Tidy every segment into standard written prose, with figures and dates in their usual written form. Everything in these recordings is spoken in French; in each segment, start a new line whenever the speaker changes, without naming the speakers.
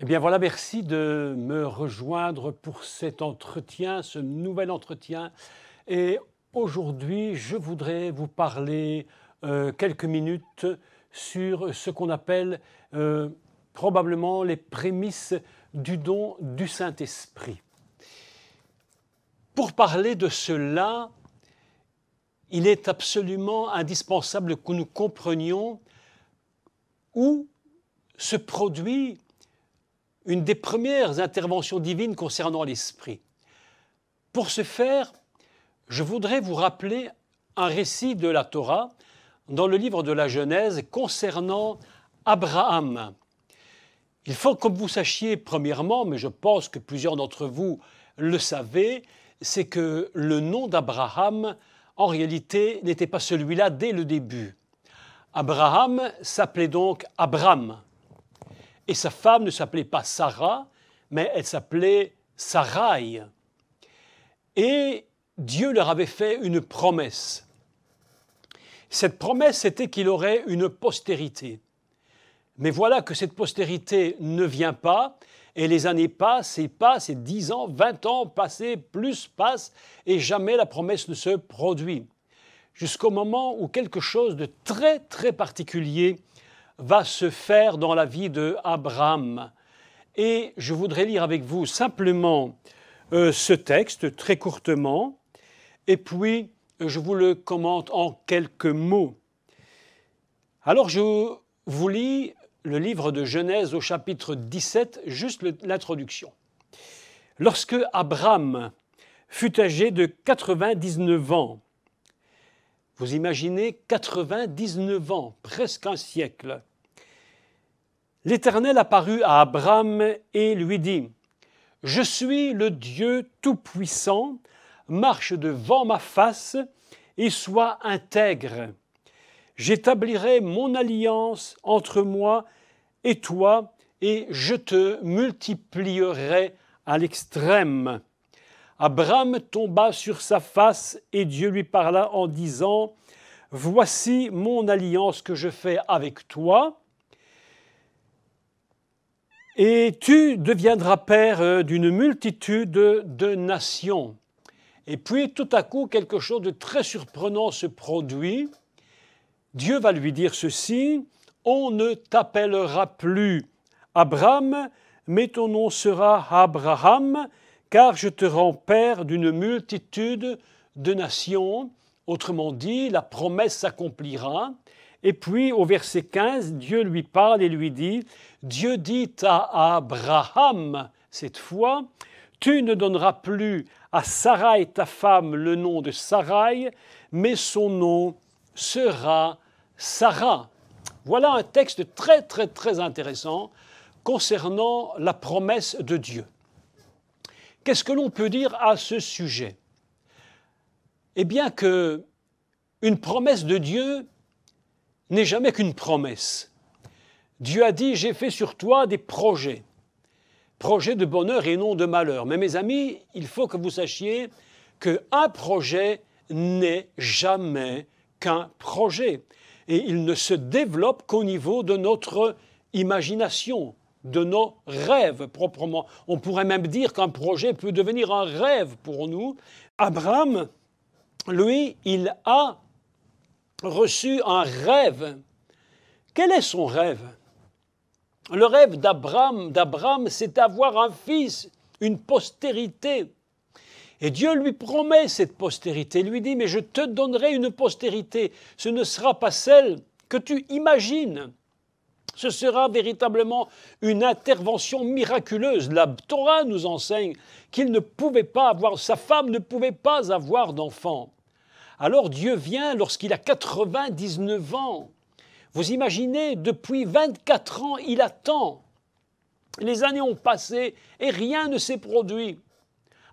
Eh bien voilà, merci de me rejoindre pour cet entretien, ce nouvel entretien. Et aujourd'hui, je voudrais vous parler quelques minutes sur ce qu'on appelle probablement les prémices du don du Saint-Esprit. Pour parler de cela, il est absolument indispensable que nous comprenions où se produit une des premières interventions divines concernant l'Esprit. Pour ce faire, je voudrais vous rappeler un récit de la Torah dans le livre de la Genèse concernant Abraham. Il faut que vous sachiez premièrement, mais je pense que plusieurs d'entre vous le savez, c'est que le nom d'Abraham, en réalité, n'était pas celui-là dès le début. Abraham s'appelait donc Abram. Et sa femme ne s'appelait pas Sarah, mais elle s'appelait Sarai. Et Dieu leur avait fait une promesse. Cette promesse, c'était qu'il aurait une postérité. Mais voilà que cette postérité ne vient pas, et les années passent et passent, et 10 ans, 20 ans passés, plus passent, et jamais la promesse ne se produit. Jusqu'au moment où quelque chose de très, très particulier va se faire dans la vie de Abraham. Et je voudrais lire avec vous simplement ce texte, très courtement, et puis je vous le commente en quelques mots. Alors je vous lis le livre de Genèse au chapitre 17, juste l'introduction. Lorsque Abraham fut âgé de 99 ans, vous imaginez 99 ans, presque un siècle. L'Éternel apparut à Abraham et lui dit : « Je suis le Dieu Tout-Puissant, marche devant ma face et sois intègre. J'établirai mon alliance entre moi et toi et je te multiplierai à l'extrême. » Abraham tomba sur sa face et Dieu lui parla en disant : « Voici mon alliance que je fais avec toi. Et tu deviendras père d'une multitude de nations. » Et puis tout à coup, quelque chose de très surprenant se produit. Dieu va lui dire ceci : « On ne t'appellera plus Abraham, mais ton nom sera Abraham, car je te rends père d'une multitude de nations. » Autrement dit, la promesse s'accomplira. Et puis, au verset 15, Dieu lui parle et lui dit : « Dieu dit à Abraham, cette fois, tu ne donneras plus à Sarai, ta femme, le nom de Sarai, mais son nom sera Sarah. » Voilà un texte très, très, très intéressant concernant la promesse de Dieu. Qu'est-ce que l'on peut dire à ce sujet ? Eh bien que une promesse de Dieu n'est jamais qu'une promesse. Dieu a dit : « J'ai fait sur toi des projets de bonheur et non de malheur. » Mais mes amis, il faut que vous sachiez qu'un projet n'est jamais qu'un projet. Et il ne se développe qu'au niveau de notre imagination, de nos rêves proprement. On pourrait même dire qu'un projet peut devenir un rêve pour nous. Abraham, lui, il a reçu un rêve. Quel est son rêve ? Le rêve d'Abraham, c'est d'avoir un fils, une postérité. Et Dieu lui promet cette postérité, lui dit : « Mais je te donnerai une postérité. Ce ne sera pas celle que tu imagines. Ce sera véritablement une intervention miraculeuse. » La Torah nous enseigne qu'il ne pouvait pas avoir, sa femme ne pouvait pas avoir d'enfant. Alors Dieu vient lorsqu'il a 99 ans. Vous imaginez, depuis 24 ans, il attend. Les années ont passé et rien ne s'est produit.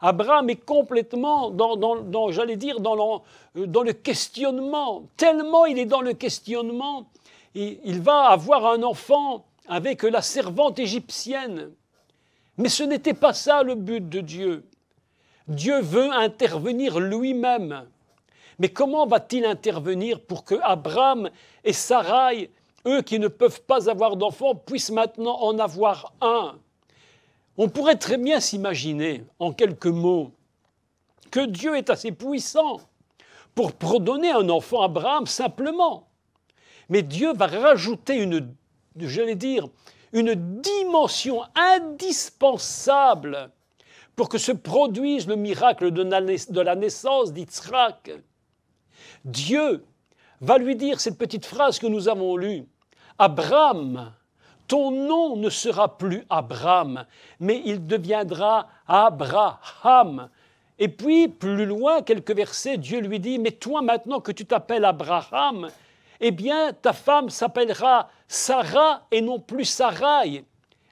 Abraham est complètement dans le questionnement. Tellement il est dans le questionnement, il va avoir un enfant avec la servante égyptienne. Mais ce n'était pas ça le but de Dieu. Dieu veut intervenir lui-même. Mais comment va-t-il intervenir pour que Abraham et Sarai, eux qui ne peuvent pas avoir d'enfants, puissent maintenant en avoir un ? On pourrait très bien s'imaginer, en quelques mots, que Dieu est assez puissant pour prodonner un enfant à Abraham simplement. Mais Dieu va rajouter une dimension indispensable pour que se produise le miracle de la naissance d'Yitzhak. Dieu va lui dire cette petite phrase que nous avons lue. « Abraham, ton nom ne sera plus Abraham, mais il deviendra Abraham. » Et puis, plus loin, quelques versets, Dieu lui dit « Mais toi, maintenant que tu t'appelles Abraham, eh bien, ta femme s'appellera Sarah et non plus Sarai. »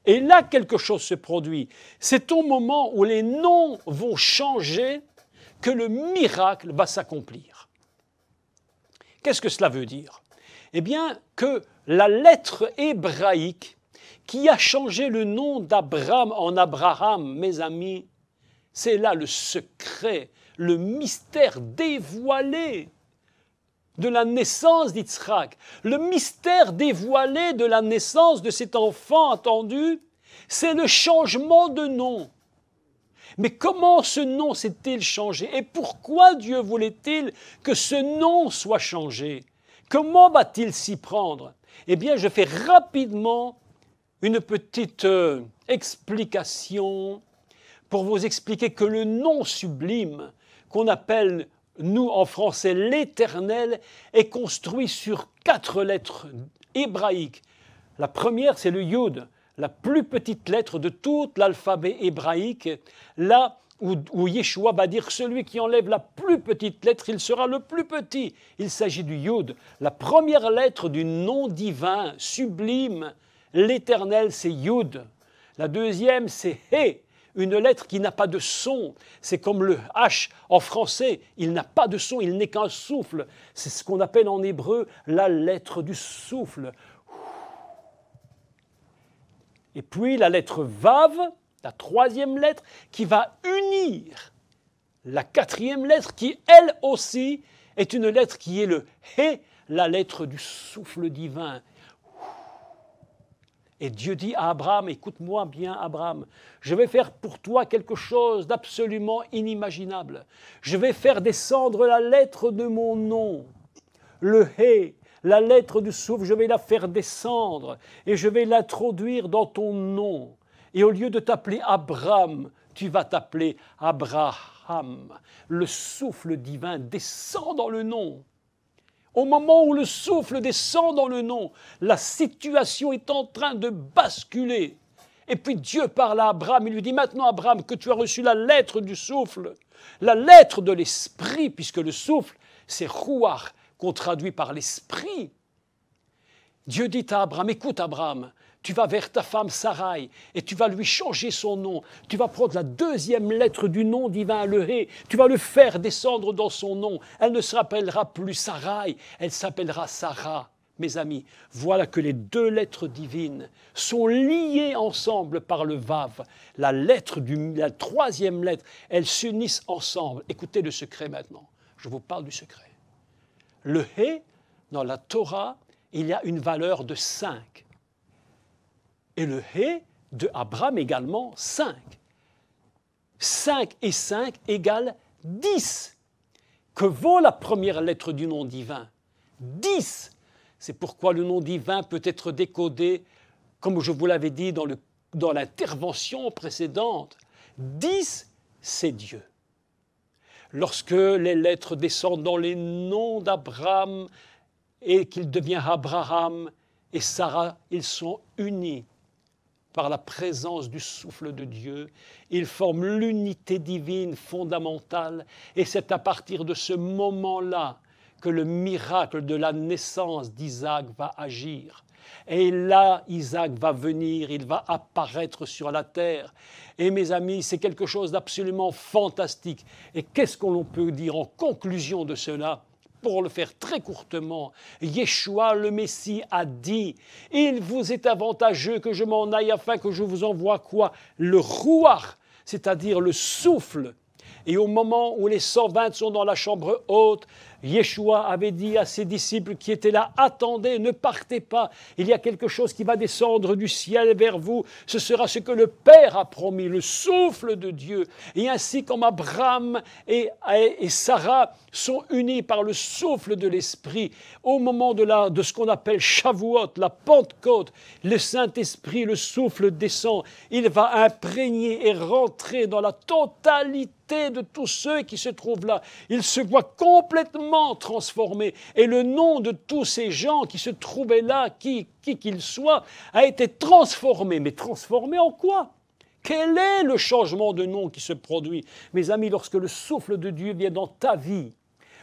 Et là, quelque chose se produit. C'est au moment où les noms vont changer que le miracle va s'accomplir. Qu'est-ce que cela veut dire? Eh bien, que la lettre hébraïque qui a changé le nom d'Abraham en Abraham, mes amis, c'est là le secret, le mystère dévoilé de la naissance d'Yitzhak. Le mystère dévoilé de la naissance de cet enfant attendu, c'est le changement de nom. Mais comment ce nom s'est-il changé? Et pourquoi Dieu voulait-il que ce nom soit changé? Comment va-t-il s'y prendre? Eh bien, je fais rapidement une petite explication pour vous expliquer que le nom sublime qu'on appelle, nous en français, l'Éternel, est construit sur 4 lettres hébraïques. La première, c'est le Yud, la plus petite lettre de tout l'alphabet hébraïque, là où Yeshua va dire « Celui qui enlève la plus petite lettre, il sera le plus petit ». Il s'agit du Yud, la première lettre du nom divin, sublime. L'Éternel, c'est Yud. La deuxième, c'est He, une lettre qui n'a pas de son. C'est comme le H en français, il n'a pas de son, il n'est qu'un souffle. C'est ce qu'on appelle en hébreu la lettre du souffle. Et puis la lettre Vav, la troisième lettre, qui va unir la quatrième lettre, qui elle aussi est une lettre qui est le He, la lettre du souffle divin. Et Dieu dit à Abraham, écoute-moi bien Abraham, je vais faire pour toi quelque chose d'absolument inimaginable. Je vais faire descendre la lettre de mon nom, le He, la lettre du souffle, je vais la faire descendre et je vais l'introduire dans ton nom. Et au lieu de t'appeler Abraham, tu vas t'appeler Abraham. Le souffle divin descend dans le nom. Au moment où le souffle descend dans le nom, la situation est en train de basculer. Et puis Dieu parle à Abraham, il lui dit « Maintenant Abraham, que tu as reçu la lettre du souffle, la lettre de l'esprit, puisque le souffle, c'est Ruach, qu'on traduit par l'esprit. » Dieu dit à Abraham « Écoute Abraham, tu vas vers ta femme Sarai et tu vas lui changer son nom. Tu vas prendre la deuxième lettre du nom divin, le He. Tu vas le faire descendre dans son nom. Elle ne s'appellera plus Sarai, elle s'appellera Sarah. » Mes amis, voilà que les 2 lettres divines sont liées ensemble par le Vav. La troisième lettre, elles s'unissent ensemble. Écoutez le secret maintenant. Je vous parle du secret. Le He, dans la Torah, il y a une valeur de 5. Et le He de Abraham également 5. 5 et 5 égale 10. Que vaut la première lettre du nom divin? 10. C'est pourquoi le nom divin peut être décodé, comme je vous l'avais dit dans l'intervention précédente. 10, c'est Dieu. Lorsque les lettres descendent dans les noms d'Abraham et qu'il devient Abraham et Sarah, ils sont unis par la présence du souffle de Dieu. Ils forment l'unité divine fondamentale et c'est à partir de ce moment-là que le miracle de la naissance d'Isaac va agir. Et là, Isaac va venir, il va apparaître sur la terre. Et mes amis, c'est quelque chose d'absolument fantastique. Et qu'est-ce qu'on peut dire en conclusion de cela? Pour le faire très courtement, Yeshua le Messie a dit « Il vous est avantageux que je m'en aille afin que je vous envoie quoi? Le Ruach, c'est-à-dire le souffle. » Et au moment où les 120 sont dans la chambre haute, Yeshua avait dit à ses disciples qui étaient là, attendez, ne partez pas, il y a quelque chose qui va descendre du ciel vers vous, ce sera ce que le Père a promis, le souffle de Dieu. Et ainsi comme Abraham et Sarah sont unis par le souffle de l'Esprit, au moment de ce qu'on appelle Shavuot, la Pentecôte, le Saint-Esprit, le souffle descend, il va imprégner et rentrer dans la totalité de tous ceux qui se trouvent là. Ils se voient complètement transformés. Et le nom de tous ces gens qui se trouvaient là, qui qu'ils soient, a été transformé. Mais transformé en quoi ? Quel est le changement de nom qui se produit ? Mes amis, lorsque le souffle de Dieu vient dans ta vie,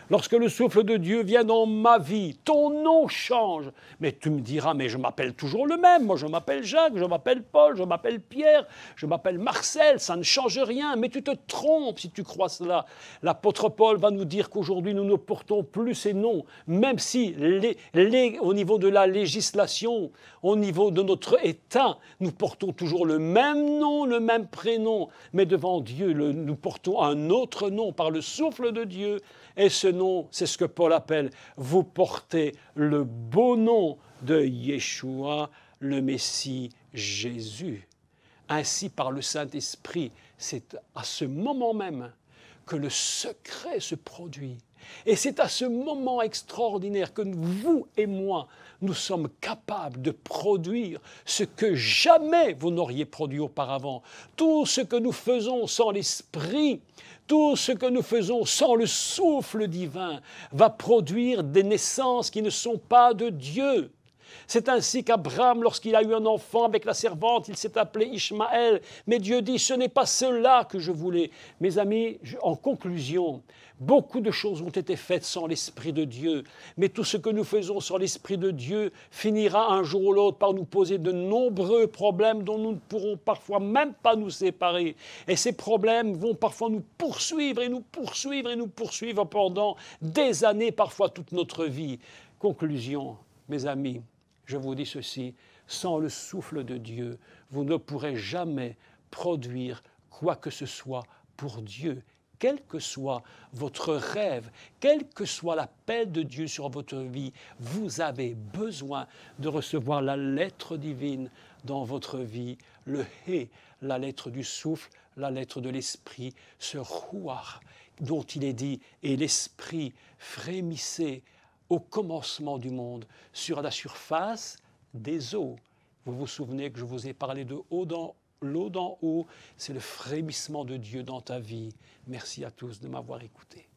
lorsque le souffle de Dieu vient dans ma vie, ton nom change. Mais tu me diras, mais je m'appelle toujours le même. Moi, je m'appelle Jacques, je m'appelle Paul, je m'appelle Pierre, je m'appelle Marcel. Ça ne change rien. Mais tu te trompes si tu crois cela. L'apôtre Paul va nous dire qu'aujourd'hui, nous ne portons plus ces noms. Même si, au niveau de la législation, au niveau de notre État, nous portons toujours le même nom, le même prénom. Mais devant Dieu, nous portons un autre nom par le souffle de Dieu. Et ce nom, c'est ce que Paul appelle, vous portez le beau nom de Yeshua, le Messie Jésus. Ainsi, par le Saint-Esprit, c'est à ce moment même que le secret se produit. Et c'est à ce moment extraordinaire que vous et moi, nous sommes capables de produire ce que jamais vous n'auriez produit auparavant. Tout ce que nous faisons sans l'Esprit, tout ce que nous faisons sans le souffle divin va produire des naissances qui ne sont pas de Dieu. C'est ainsi qu'Abraham, lorsqu'il a eu un enfant avec la servante, il s'est appelé Ishmaël. Mais Dieu dit, ce n'est pas cela que je voulais. Mes amis, en conclusion, beaucoup de choses ont été faites sans l'Esprit de Dieu. Mais tout ce que nous faisons sans l'Esprit de Dieu finira un jour ou l'autre par nous poser de nombreux problèmes dont nous ne pourrons parfois même pas nous séparer. Et ces problèmes vont parfois nous poursuivre et nous poursuivre et nous poursuivre pendant des années, parfois toute notre vie. Conclusion, mes amis. Je vous dis ceci, sans le souffle de Dieu, vous ne pourrez jamais produire quoi que ce soit pour Dieu. Quel que soit votre rêve, quel que soit l'appel de Dieu sur votre vie, vous avez besoin de recevoir la lettre divine dans votre vie, le Hé, la lettre du souffle, la lettre de l'esprit, ce Ruach dont il est dit « et l'esprit frémissait » au commencement du monde, sur la surface des eaux. Vous vous souvenez que je vous ai parlé de l'eau d'en haut, c'est le frémissement de Dieu dans ta vie. Merci à tous de m'avoir écouté.